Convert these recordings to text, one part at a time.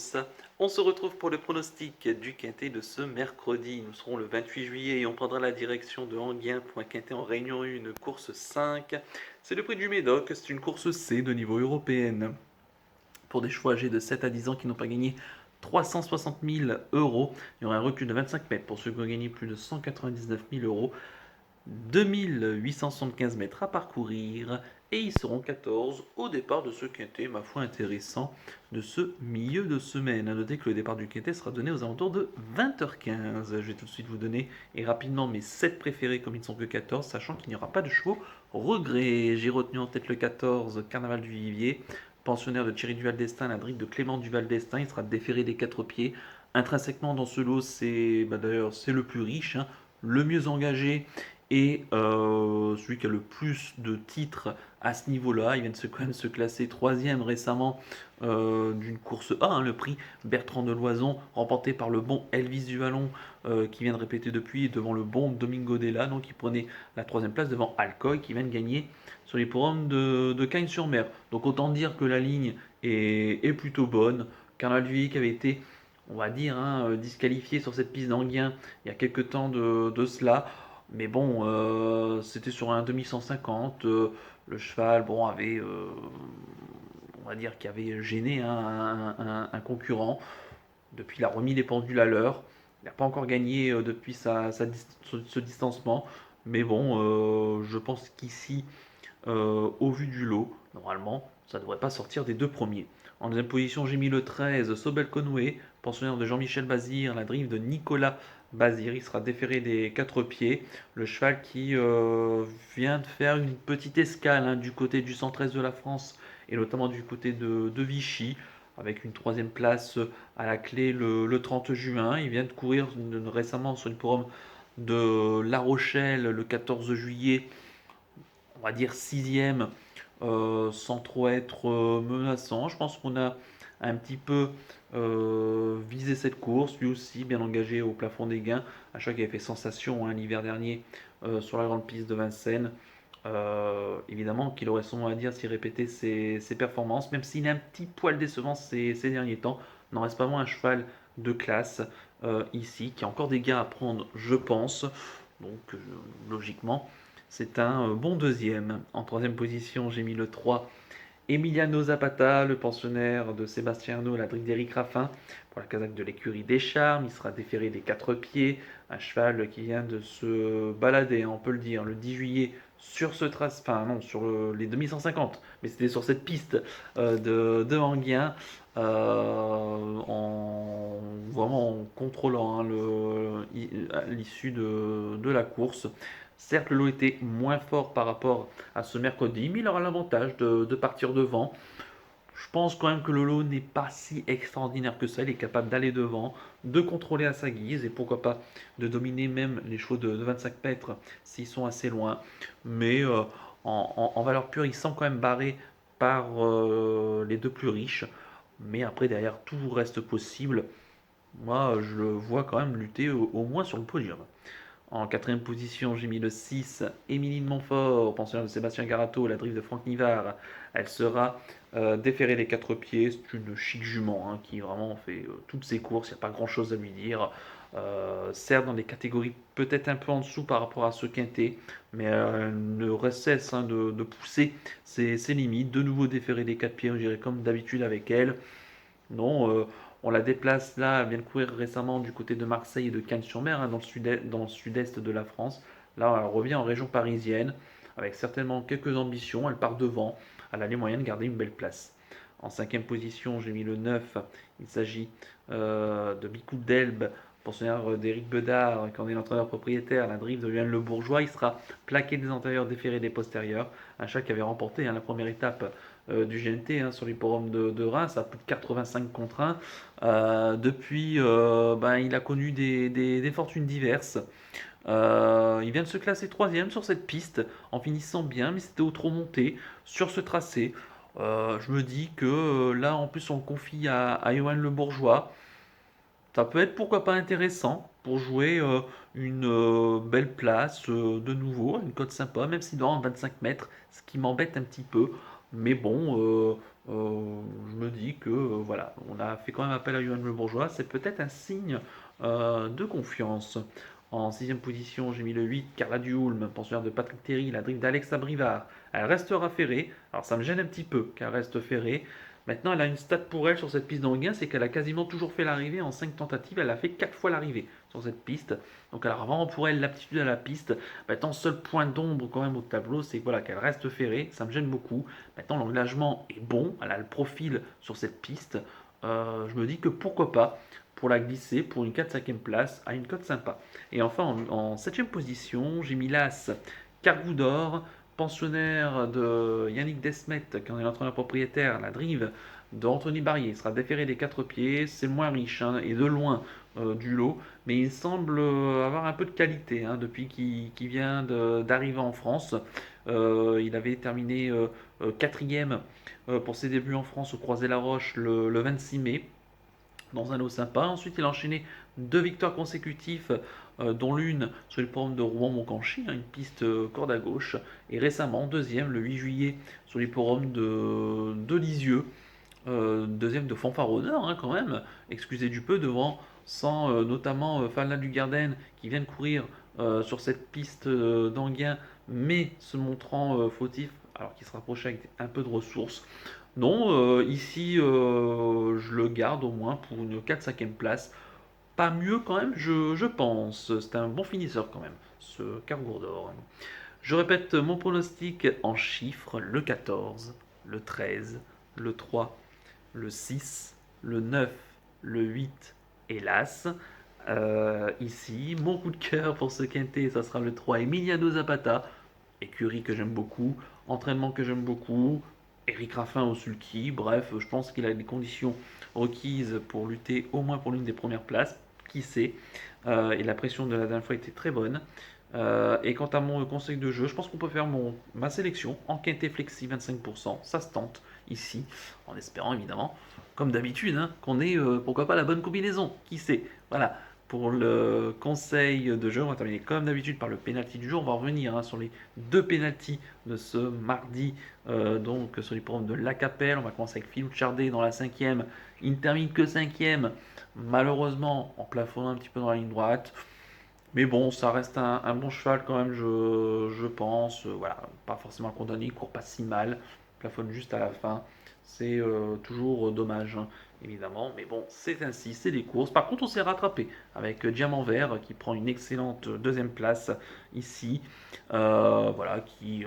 tous, on se retrouve pour le pronostic du Quintet de ce mercredi. Nous serons le 28 juillet et on prendra la direction de Enghien pour un Quintet en Réunion 1, course 5. C'est le prix du Médoc, c'est une course C de niveau européenne. Pour des chevaux âgés de 7 à 10 ans qui n'ont pas gagné 360 000 euros, il y aura un recul de 25 mètres pour ceux qui ont gagné plus de 199 000 euros. 2875 mètres à parcourir et ils seront 14 au départ de ce quintet, ma foi intéressant, de ce milieu de semaine. A noter que le départ du quintet sera donné aux alentours de 20h15. Je vais tout de suite vous donner et rapidement mes 7 préférés comme ils ne sont que 14, sachant qu'il n'y aura pas de chevaux regret. J'ai retenu en tête le 14, Carnaval du Vivier, pensionnaire de Thierry Duval d'Estaing, la drive de Clément Duval d'Estaing. Il sera déféré des 4 pieds. Intrinsèquement dans ce lot, c'est d'ailleurs c'est le plus riche, hein, le mieux engagé et celui qui a le plus de titres à ce niveau-là. Il vient de quand même se classer troisième récemment d'une course A, hein, le prix Bertrand de Loison, remporté par le bon Elvis Duvalon, qui vient de répéter depuis, devant le bon Domingo Della, donc il prenait la troisième place devant Alcoy, qui vient de gagner sur les forums de Cagnes-sur-Mer. Donc autant dire que la ligne est plutôt bonne. Carnaval du Vivier qui avait été, on va dire, hein, disqualifié sur cette piste d'Anguien il y a quelques temps de cela. Mais bon, c'était sur un demi 150. Le cheval, bon, avait, on va dire, qu'il avait gêné, hein, un concurrent. Depuis, il a remis les pendules à l'heure. Il n'a pas encore gagné depuis ce distancement. Mais bon, je pense qu'ici, au vu du lot, normalement, ça ne devrait pas sortir des deux premiers. En deuxième position, j'ai mis le 13, Sobel Conway, pensionnaire de Jean-Michel Bazir, la drive de Nicolas Bazir. Il sera déféré des 4 pieds. Le cheval qui vient de faire une petite escale, hein, du côté du 113 de la France et notamment du côté de Vichy, avec une troisième place à la clé le 30 juin. Il vient de courir récemment sur une forum de La Rochelle le 14 juillet, on va dire sixième, sans trop être menaçant. Je pense qu'on a un petit peu visé cette course, lui aussi bien engagé au plafond des gains. Un choix qui avait fait sensation, hein, l'hiver dernier sur la grande piste de Vincennes. Évidemment qu'il aurait son mot à dire s'il répétait ses performances, même s'il est un petit poil décevant ces derniers temps. N'en reste pas moins un cheval de classe ici, qui a encore des gains à prendre, je pense. Donc logiquement, c'est un bon deuxième. En troisième position, j'ai mis le 3, Emiliano Zapata, le pensionnaire de Sébastien Arnaud, la drive d'Éric Raffin, pour la casaque de l'écurie des Charmes. Il sera déféré des 4 pieds. Un cheval qui vient de se balader, on peut le dire, le 10 juillet sur ce trace, enfin non, sur les 2150, mais c'était sur cette piste de Anguien, vraiment en contrôlant, hein, l'issue de la course. Certes, le lot était moins fort par rapport à ce mercredi, mais il aura l'avantage de partir devant. Je pense quand même que le lot n'est pas si extraordinaire que ça. Il est capable d'aller devant, de contrôler à sa guise et pourquoi pas de dominer même les chevaux de 25 mètres s'ils sont assez loin. Mais en valeur pure, il semble quand même barré par les deux plus riches. Mais après, derrière, tout reste possible. Moi, je le vois quand même lutter au moins sur le podium. En quatrième position, j'ai mis le 6, Émilie de Montfort, pensionnaire de Sébastien Garato, la drive de Franck Nivard. Elle sera déférée des 4 pieds. C'est une chic jument, hein, qui vraiment fait toutes ses courses. Il n'y a pas grand chose à lui dire. Certes, dans des catégories peut-être un peu en dessous par rapport à ce quintet, mais elle ne cesse, hein, de pousser ses limites. De nouveau déférée des 4 pieds, on dirait comme d'habitude avec elle. Non, on la déplace là, elle vient de courir récemment du côté de Marseille et de Cannes-sur-Mer, hein, dans le sud-est de la France. Là, elle revient en région parisienne, avec certainement quelques ambitions. Elle part devant, elle a les moyens de garder une belle place. En cinquième position, j'ai mis le 9. Il s'agit de Bicou d'Elbe, pensionnaire d'Éric Bedard, qui en est l'entraîneur propriétaire, la drive de Lionel Le Bourgeois. Il sera plaqué des antérieurs, déféré des postérieurs. Un chat qui avait remporté, hein, la première étape du GNT, hein, sur l'hipporome de Reims à plus de 85 contre 1. Depuis, il a connu des fortunes diverses. Il vient de se classer troisième sur cette piste en finissant bien, mais c'était au trop monté sur ce tracé. Je me dis que là, en plus, on le confie à Johan Le Bourgeois. Ça peut être pourquoi pas intéressant pour jouer une belle place de nouveau, une cote sympa, même s'il doit en 25 mètres, ce qui m'embête un petit peu. Mais bon, je me dis que voilà, on a fait quand même appel à Johan Le Bourgeois, c'est peut-être un signe de confiance. En sixième position, j'ai mis le 8, Carla Duhoulme, pensionnaire de Patrick Terry, la drive d'Alexa Brivard. Elle restera ferrée. Alors ça me gêne un petit peu qu'elle reste ferrée. Maintenant, elle a une stat pour elle sur cette piste d'Anguin, c'est qu'elle a quasiment toujours fait l'arrivée en 5 tentatives. Elle a fait 4 fois l'arrivée sur cette piste. Donc elle a vraiment pour elle l'aptitude à la piste. Maintenant, seul point d'ombre quand même au tableau, c'est voilà, qu'elle reste ferrée. Ça me gêne beaucoup. Maintenant, l'engagement est bon. Elle a le profil sur cette piste. Je me dis que pourquoi pas pour la glisser pour une 4-5e place à une cote sympa. Et enfin, en 7e position, j'ai mis l'As Cargou d'Or, pensionnaire de Yannick Desmet, qui en est l'entraîneur propriétaire, la drive d'Anthony Barrier. Il sera déféré des 4 pieds, c'est le moins riche hein, et de loin du lot, mais il semble avoir un peu de qualité hein, depuis qu'il vient d'arriver en France. Il avait terminé 4e pour ses débuts en France au Croisé-la-Roche le 26 mai dans un lot sympa. Ensuite, il a enchaîné 2 victoires consécutives, dont l'une sur le podium de Rouen-Moncanchy, hein, une piste corde à gauche, et récemment deuxième le 8 juillet sur les forums de Lisieux, deuxième de fanfaronneur hein, quand même, excusez du peu, devant sans notamment Fallin du Garden qui vient de courir sur cette piste d'Anguin, mais se montrant fautif alors qu'il se rapprochait avec un peu de ressources. Non, ici, je le garde au moins pour une 4-5e place. Pas mieux quand même, je pense. C'est un bon finisseur quand même, ce Cargour d'Or. Je répète mon pronostic en chiffres, le 14, le 13, le 3, le 6, le 9, le 8 et l'As. Ici, mon coup de cœur pour ce quintet, ça sera le 3 Emiliano Zapata, écurie que j'aime beaucoup, entraînement que j'aime beaucoup, Eric Raffin au sulky, bref, je pense qu'il a les conditions requises pour lutter au moins pour l'une des premières places, qui sait, et la pression de la dernière fois était très bonne. Et quant à mon conseil de jeu, je pense qu'on peut faire ma sélection en quintet flexi 25%, ça se tente ici, en espérant évidemment, comme d'habitude, hein, qu'on ait pourquoi pas la bonne combinaison, qui sait. Voilà, pour le conseil de jeu, on va terminer comme d'habitude par le penalty du jour. On va revenir hein, sur les 2 penalties de ce mardi, donc sur les programmes de La Capelle. On va commencer avec Philippe Chardet dans la 5e. Il ne termine que 5e, malheureusement en plafonnant un petit peu dans la ligne droite. Mais bon, ça reste un bon cheval quand même, je pense. Voilà, pas forcément condamné, il court pas si mal, plafonne juste à la fin. C'est toujours dommage, hein, évidemment. Mais bon, c'est ainsi, c'est des courses. Par contre, on s'est rattrapé avec Diamant Vert qui prend une excellente 2e place ici. Voilà, qui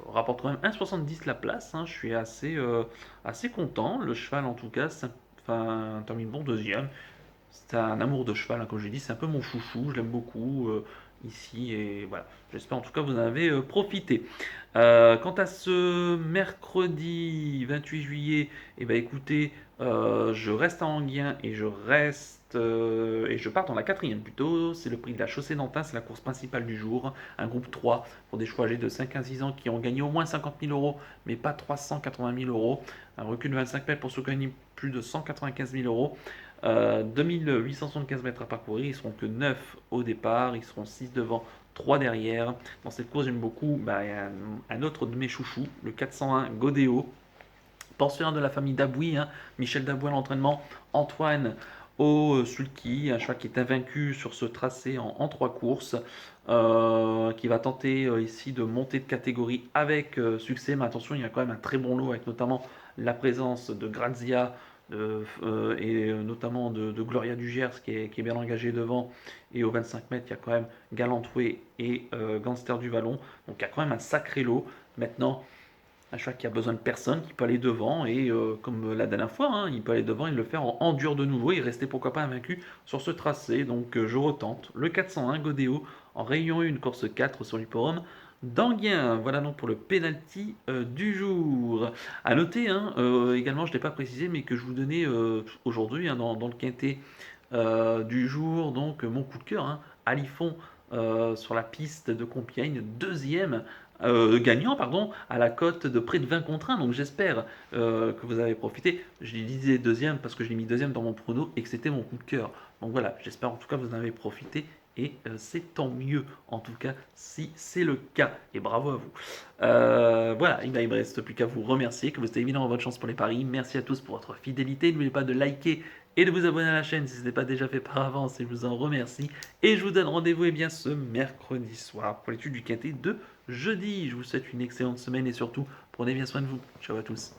rapporte quand même 1,70 la place, hein. Je suis assez content. Le cheval, en tout cas, enfin, termine bon deuxième. C'est un amour de cheval, hein, comme je l'ai dit, c'est un peu mon chouchou, je l'aime beaucoup ici et voilà. J'espère en tout cas que vous en avez profité. Quant à ce mercredi 28 juillet, eh ben, écoutez, je reste à Anguien et je pars dans la 4e plutôt. C'est le prix de la Chaussée d'Antin, c'est la course principale du jour. Un groupe 3 pour des chevaux âgés de 5 à 6 ans qui ont gagné au moins 50 000 euros, mais pas 380 000 euros. Un recul de 25 mètres pour ceux qui ont gagné plus de 195 000 euros. 2875 mètres à parcourir, ils seront que 9 au départ, ils seront 6 devant, 3 derrière. Dans cette course, j'aime beaucoup il y a un autre de mes chouchous, le 401 Godéo, pensionnaire de la famille Dabouy, hein, Michel Dabouy à l'entraînement, Antoine au sulky, un cheval qui est invaincu sur ce tracé en 3 courses, qui va tenter ici de monter de catégorie avec succès, mais attention, il y a quand même un très bon lot avec notamment la présence de Grazia, et notamment de Gloria Dugers qui est bien engagée devant, et aux 25 mètres il y a quand même Galantoué et Gangster du Vallon, donc il y a quand même un sacré lot. Maintenant, un cheval qui a besoin de personne, qui peut aller devant, et comme la dernière fois, hein, il peut aller devant et le faire en dur de nouveau, et rester pourquoi pas invaincu sur ce tracé. Donc je retente le 401 Godéo en Réunion 1, course 4 sur l'hipporome d'Anguien. Voilà donc pour le penalty du jour. À noter hein, également, je ne l'ai pas précisé, mais que je vous donnais aujourd'hui hein, dans le quintet du jour, donc mon coup de cœur, hein, Alifon sur la piste de Compiègne, deuxième gagnant pardon, à la cote de près de 20 contre 1. Donc j'espère que vous avez profité. Je disais deuxième parce que je l'ai mis deuxième dans mon prono et que c'était mon coup de cœur. Donc voilà, j'espère en tout cas que vous en avez profité et c'est tant mieux, en tout cas, si c'est le cas. Et bravo à vous. Voilà, il ne me reste plus qu'à vous remercier, que vous êtes évidemment votre chance pour les paris. Merci à tous pour votre fidélité. N'oubliez pas de liker et de vous abonner à la chaîne si ce n'est pas déjà fait par avance, et je vous en remercie. Et je vous donne rendez-vous ce mercredi soir pour l'étude du quintet de jeudi. Je vous souhaite une excellente semaine et surtout, prenez bien soin de vous. Ciao à tous.